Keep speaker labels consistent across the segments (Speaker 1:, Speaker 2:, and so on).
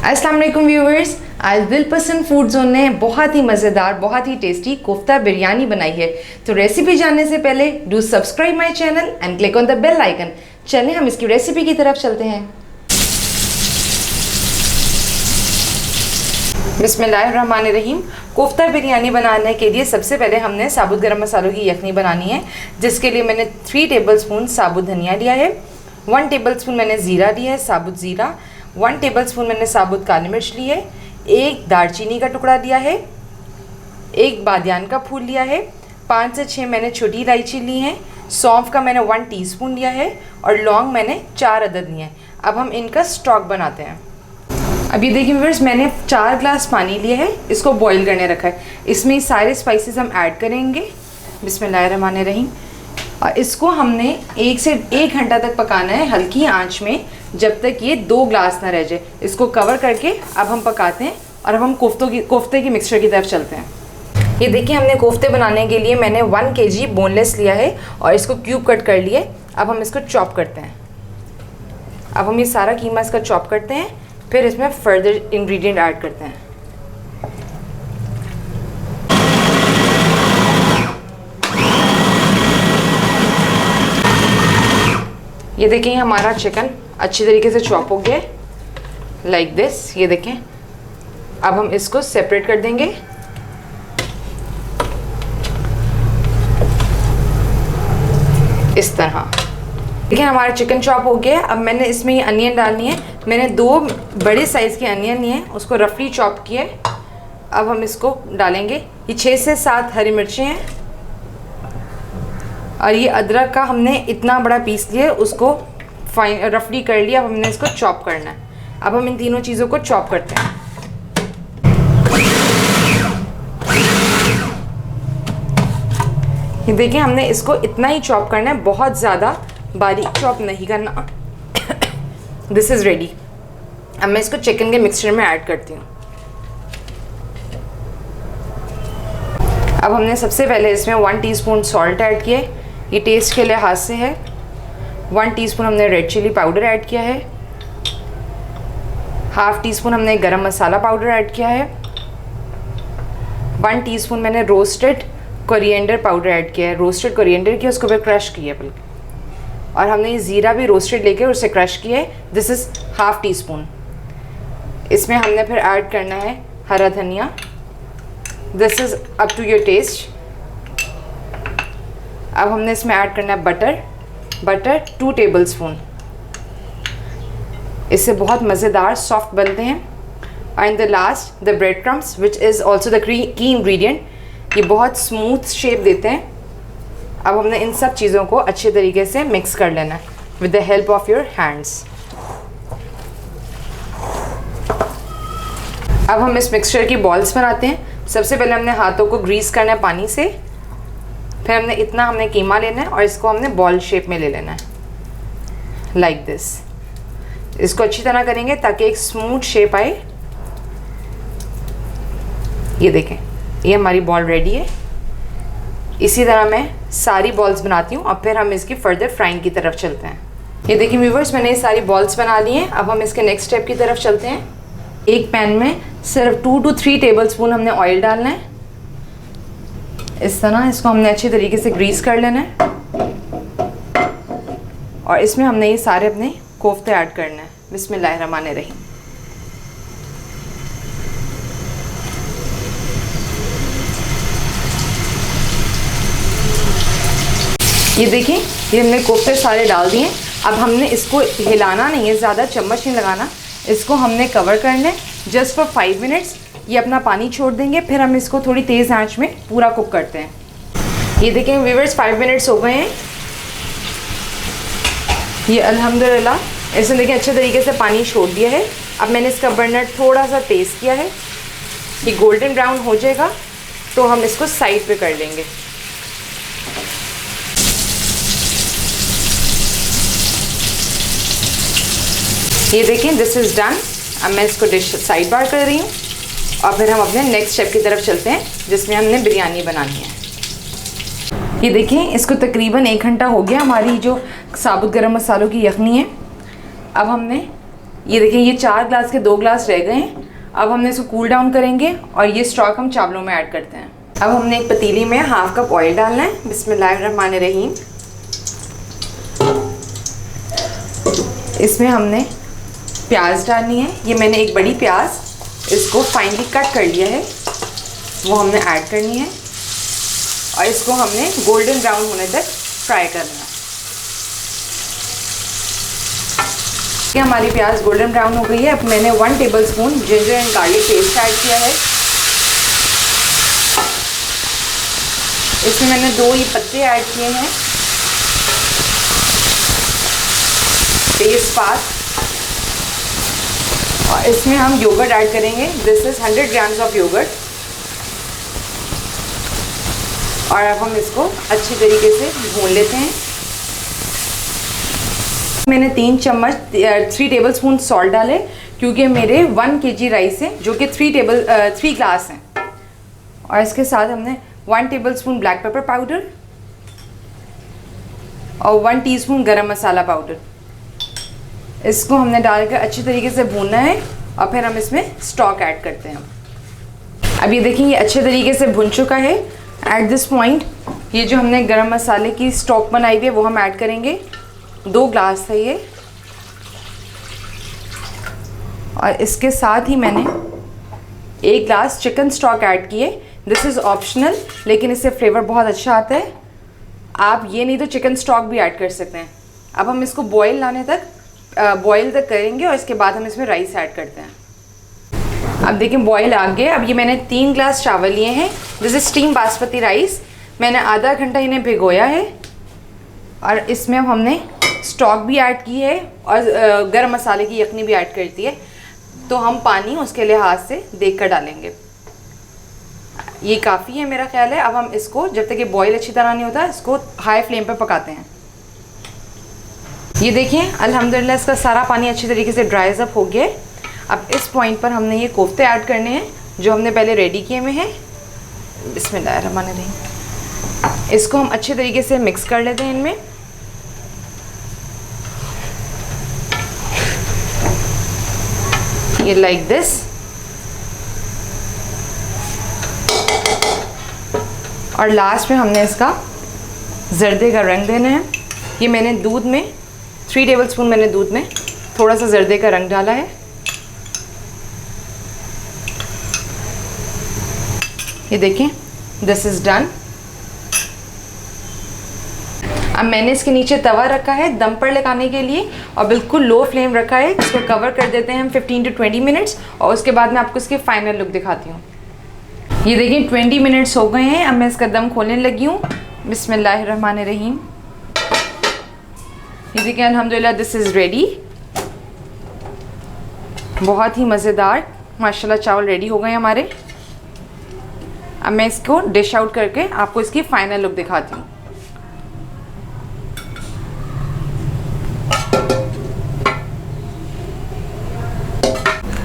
Speaker 1: अस्सलाम वालेकुम व्यूअर्स, आज दिलपसंद फूड जोन ने बहुत ही मज़ेदार, बहुत ही टेस्टी कोफ्ता बिरयानी बनाई है। तो रेसिपी जानने से पहले do subscribe my channel and click on the bell icon. चलें हम इसकी रेसिपी की तरफ चलते हैं। बिस्मिल्लाहिर्रहमानिर्रहीम। कोफ्ता बिरयानी बनाने के लिए सबसे पहले हमने साबुत गरम मसालों की यखनी बनानी है, जिसके लिए मैंने 3 टेबलस्पून साबुत धनिया लिया है, 1 टेबलस्पून मैंने ज़ीरा लिया है, साबुत ज़ीरा, 1 टेबलस्पून मैंने साबुत काली मिर्च ली है, 1 दालचीनी का टुकड़ा लिया है, 1 बादियान का फूल लिया है, 5 से 6 मैंने छोटी इलायची ली है, सौंफ का मैंने 1 टीस्पून लिया है और लौंग मैंने 4 अदद लिए हैं। अब हम इनका स्टॉक बनाते हैं। अब ये देखिए व्यूअर्स, मैंने 4 ग्लास पानी लिया है, इसको बॉईल करने रखा है। इसमें सारे स्पाइसेस हम ऐड करेंगे। बिस्मिल्लाहिर्रहमानिर्रहीम। और इसको हमने 1 से 1 घंटा तक पकाना है हल्की आंच में, जब तक ये 2 ग्लास ना रह जाए। इसको कवर करके अब हम पकाते हैं और अब हम कोफ्ते की मिक्सचर की तरफ चलते हैं। ये देखिए, हमने कोफ्ते बनाने के लिए मैंने 1 kg बोनलेस लिया है और इसको क्यूब कट कर लिया है। अब हम इसको चॉप करते हैं। अब हम ये सारा कीमा इसका चॉप करते हैं, फिर इसमें फर्दर इंग्रेडिएंट ऐड करते हैं। ये देखें, हमारा चिकन अच्छी तरीके से चॉप हो गया लाइक दिस। ये देखें, अब हम इसको सेपरेट कर देंगे। इस तरह देखिए, हमारा चिकन चॉप हो गया। अब मैंने इसमें ये अनियन डालनी है। मैंने 2 बड़े साइज़ के अनियन लिए हैं, उसको रफली चॉप किया है। अब हम इसको डालेंगे। ये 6 से 7 हरी मिर्चें हैं और ये अदरक का हमने इतना बड़ा पीस लिया, उसको फाइन रफली कर लिया। अब हमने इसको चॉप करना है। अब हम इन तीनों चीज़ों को चॉप करते हैं। ये देखिए, हमने इसको इतना ही चॉप करना है, बहुत ज़्यादा बारीक चॉप नहीं करना। This is ready. अब मैं इसको चिकन के मिक्सचर में ऐड करती हूँ। अब हमने सबसे पहले इसमें 1 टीस्पून सॉल्ट ऐड किया है, ये टेस्ट के लिहाज से है। 1 टीस्पून हमने रेड चिली पाउडर ऐड किया है, ½ टीस्पून हमने गरम मसाला पाउडर ऐड किया है, 1 टीस्पून मैंने रोस्टेड कोरिएंडर पाउडर ऐड किया है। रोस्टेड कोरिएंडर किया, उसको भी क्रश किया है बल्कि। और हमने ये ज़ीरा भी रोस्टेड लेके उसे क्रश किया है। This is ½ teaspoon. इसमें हमने फिर ऐड करना है हरा धनिया। This is up to your taste. अब हमने इसमें ऐड करना है बटर 2 टेबलस्पून। इससे बहुत मज़ेदार सॉफ्ट बनते हैं। And the last the bread crumbs, which is also the key ingredient. ये बहुत स्मूथ शेप देते हैं। अब हमने इन सब चीज़ों को अच्छे तरीके से मिक्स कर लेना है with the help of your hands. अब हम इस मिक्सचर की बॉल्स बनाते हैं। सबसे पहले हमने हाथों को ग्रीस करना है पानी से, फिर हमने कीमा लेना है और इसको हमने बॉल शेप में ले लेना है लाइक दिस। इसको अच्छी तरह करेंगे ताकि एक स्मूथ शेप आए। ये देखें, ये हमारी बॉल रेडी है। इसी तरह मैं सारी बॉल्स बनाती हूँ और फिर हम इसकी फर्दर फ्राइंग की तरफ चलते हैं। ये देखिए व्यूअर्स, मैंने ये सारी बॉल्स बना ली हैं। अब हम इसके नेक्स्ट स्टेप की तरफ चलते हैं। एक पैन में सिर्फ 2 to 3 टेबलस्पून हमने ऑयल डालना है। इस तरह इसको हमने अच्छी तरीके से ग्रीस कर लेना है और इसमें हमने ये सारे अपने कोफ्ते ऐड करना है। बिस्मिल्लाहिर्रहमानिर्रहीम। ये देखिए, ये हमने कोफ्ते सारे डाल दिए। अब हमने इसको हिलाना नहीं है, ज़्यादा चम्मच नहीं लगाना। इसको हमने कवर करना है जस्ट फॉर 5 मिनट्स। ये अपना पानी छोड़ देंगे, फिर हम इसको थोड़ी तेज़ आंच में पूरा कुक करते हैं। ये देखें व्यूअर्स, 5 मिनट्स हो गए हैं। ये अल्हम्दुलिल्लाह इसने देखें अच्छे तरीके से पानी छोड़ दिया है। अब मैंने इसका बर्नर थोड़ा सा तेज़ किया है। ये गोल्डन ब्राउन हो जाएगा तो हम इसको साइड पे कर लेंगे। ये देखें, दिस इज़ डन। अब मैं इसको डिश साइड बार कर रही हूँ और फिर हम अपने नेक्स्ट स्टेप की तरफ चलते हैं, जिसमें हमने बिरयानी बनानी है। ये देखें, इसको तकरीबन 1 घंटा हो गया। हमारी जो साबुत गरम मसालों की यखनी है, अब हमने ये देखिए ये 4 ग्लास के 2 ग्लास रह गए हैं। अब हमने इसको कूल डाउन करेंगे और ये स्टॉक हम चावलों में ऐड करते हैं। अब हमने एक पतीली में हाफ कप ऑयल डालना है। बिस्मिल्लाहिर्रहमानिर्रहीम। इसमें हमने प्याज डालनी है। ये मैंने एक बड़ी प्याज इसको फाइनली कट कर लिया है, वो हमने ऐड करनी है और इसको हमने गोल्डन ब्राउन होने तक फ्राई करना है। ये हमारी प्याज गोल्डन ब्राउन हो गई है। अब मैंने 1 tablespoon ginger and garlic paste add किया है। इसमें मैंने 2 ही पत्ते ऐड किए हैं, तेजपात, और इसमें हम योगर्ट ऐड करेंगे। This is 100 grams of yoghurt. और अब हम इसको अच्छी तरीके से भून लेते हैं। मैंने 3 टेबलस्पून सॉल्ट डाले क्योंकि मेरे 1 kg राइस है जो कि 3 ग्लास हैं। और इसके साथ हमने 1 टेबलस्पून ब्लैक पेपर पाउडर और 1 टीस्पून गरम मसाला पाउडर। इसको हमने डालकर अच्छी तरीके से भूनना है और फिर हम इसमें स्टॉक ऐड करते हैं। अब ये देखिए ये अच्छे तरीके से भुन चुका है। एट दिस पॉइंट ये जो हमने गरम मसाले की स्टॉक बनाई हुई है वो हम ऐड करेंगे। 2 ग्लास है ये, और इसके साथ ही मैंने 1 ग्लास चिकन स्टॉक ऐड किए। दिस इज़ ऑप्शनल, लेकिन इससे फ्लेवर बहुत अच्छा आता है। आप ये नहीं तो चिकन स्टॉक भी ऐड कर सकते हैं। अब हम इसको बॉयल तक करेंगे और इसके बाद हम इसमें राइस ऐड करते हैं। अब देखिए बॉयल आ गया। अब ये मैंने 3 ग्लास चावल लिए हैं। This is steam basmati rice. मैंने आधा घंटा इन्हें भिगोया है और इसमें हमने स्टॉक भी ऐड की है और गरम मसाले की यखनी भी ऐड कर दी है। तो हम पानी उसके लिहाज से देख कर डालेंगे। ये काफ़ी है मेरा ख्याल है। अब हम इसको जब तक ये बॉयल अच्छी तरह नहीं होता इसको हाई फ्लेम पर पकाते हैं। ये देखिए अल्हम्दुलिल्लाह इसका सारा पानी अच्छी तरीके से ड्राइज अप हो गया है। अब इस पॉइंट पर हमने ये कोफ्ते ऐड करने हैं जो हमने पहले रेडी किए हुए हैं। बिस्मिल्लाहिर्रहमानिर्रहीम। इसको हम अच्छे तरीके से मिक्स कर लेते हैं इनमें। ये लाइक दिस। और लास्ट में हमने इसका जर्दे का रंग देना है। ये मैंने दूध में 3 टेबलस्पून मैंने दूध में थोड़ा सा जर्दे का रंग डाला है। ये देखें दिस इज़ डन। अब मैंने इसके नीचे तवा रखा है दम पर लगाने के लिए और बिल्कुल लो फ्लेम रखा है। इसको कवर कर देते हैं हम 15 to 20 मिनट्स और उसके बाद मैं आपको इसके फाइनल लुक दिखाती हूँ। ये देखिए 20 मिनट्स हो गए हैं। अब मैं इसका दम खोलने लगी हूँ। बिस्मिल्लाहिर्रहमानिर्रहीम। ये देखिए अल्हम्दुलिल्लाह दिस इज़ रेडी। बहुत ही मज़ेदार माशाल्लाह चावल रेडी हो गए हमारे। अब मैं इसको डिश आउट करके आपको इसकी फाइनल लुक दिखाती हूँ।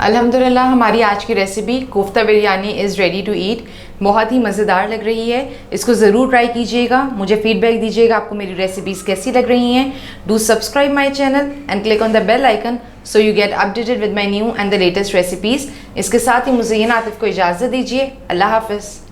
Speaker 1: अल्हम्दुलिल्लाह हमारी आज की recipe kofta biryani is ready to eat. बहुत ही मज़ेदार लग रही है। इसको ज़रूर ट्राई कीजिएगा। मुझे फीडबैक दीजिएगा आपको मेरी रेसिपीज़ कैसी लग रही हैं। Do subscribe my channel and click on the bell icon so you get updated with my new and the latest recipes. इसके साथ ही मुझे ये नातिफ को इजाज़त दीजिए। अल्लाह हाफ़िज़।